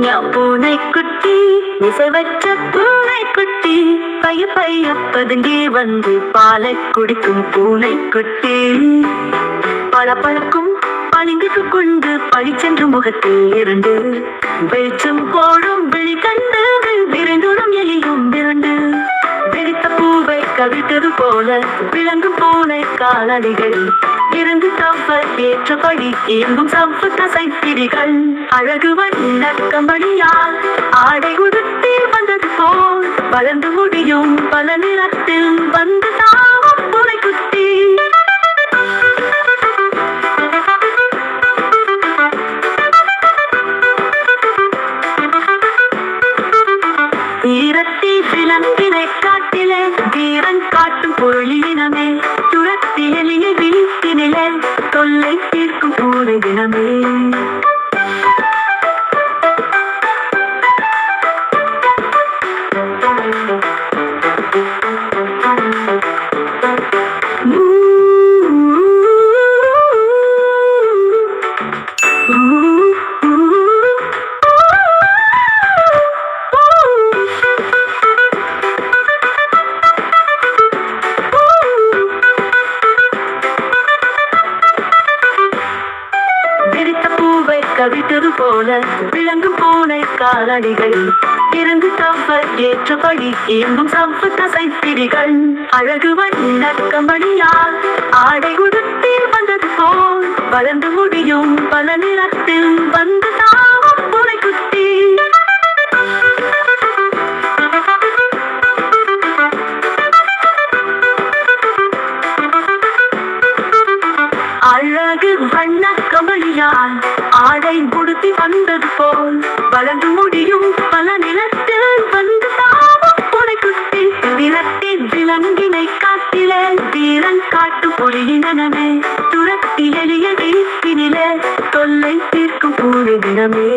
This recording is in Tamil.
பூனைக்குட்டி இசைவற்ற பூனைக்குட்டி பைய பதுங்கி வந்து பாலை குடிக்கும் பூனைக்குட்டி பழப்பழக்கும் பளிங்கு கொண்டு பழிச்சென்று முகத்தில் இருந்து வெளிச்சம் போடும் விழி கண்டு விரைந்துடும் எலியும் விரண்டு வெடித்த பூவை கவிழ்த்தது போல விளங்கும் பூனை காலடிகள் இருந்து தப்ப ஏற்றபடி இயங்கும் சவ்வு தசைப்பிடிகள் அழகு வண்ணக்கம்பளியால் ஆடை உடுத்தி வந்தது போல் வளர்ந்து முடியும் பல நிறத்தில் வந்து தாவும் பூனைக்குட்டி ஈரத்தி விலங்கினை காட்டிலே வீரன் காட்டும் பொருளினமே துரத்தி எளிய வீட்டினிலே தொல்லை தீர்க்கும் பூனை தினமே கவித்தது போல விளங்கும் பூனை காலடிகள் இருந்து தப்ப ஏற்றபடி இயங்கும் சவ்வு தசைப்பிடிகள் அழகு வண்ணக்கம்பளியால் ஆடை உடுத்தி வந்தது போல் வளர்ந்து முடியும் பல நிறத்தில் வந்து தாவும் பூனைக்குட்டி அழகு வண்ணக்கம்பளியால் ஆடை உடுத்தி வந்தது போல் வளர்ந்து முடியும் பல நிலத்தில் வந்து தாவும் பூனைக்குட்டி நிலத்தின் விலங்கினை காட்டிலே வீரன் காட்டு பொழியினமே துரத்தி எளிய வீட்டினிலே தொல்லை தீர்க்கும் பூனை தினமே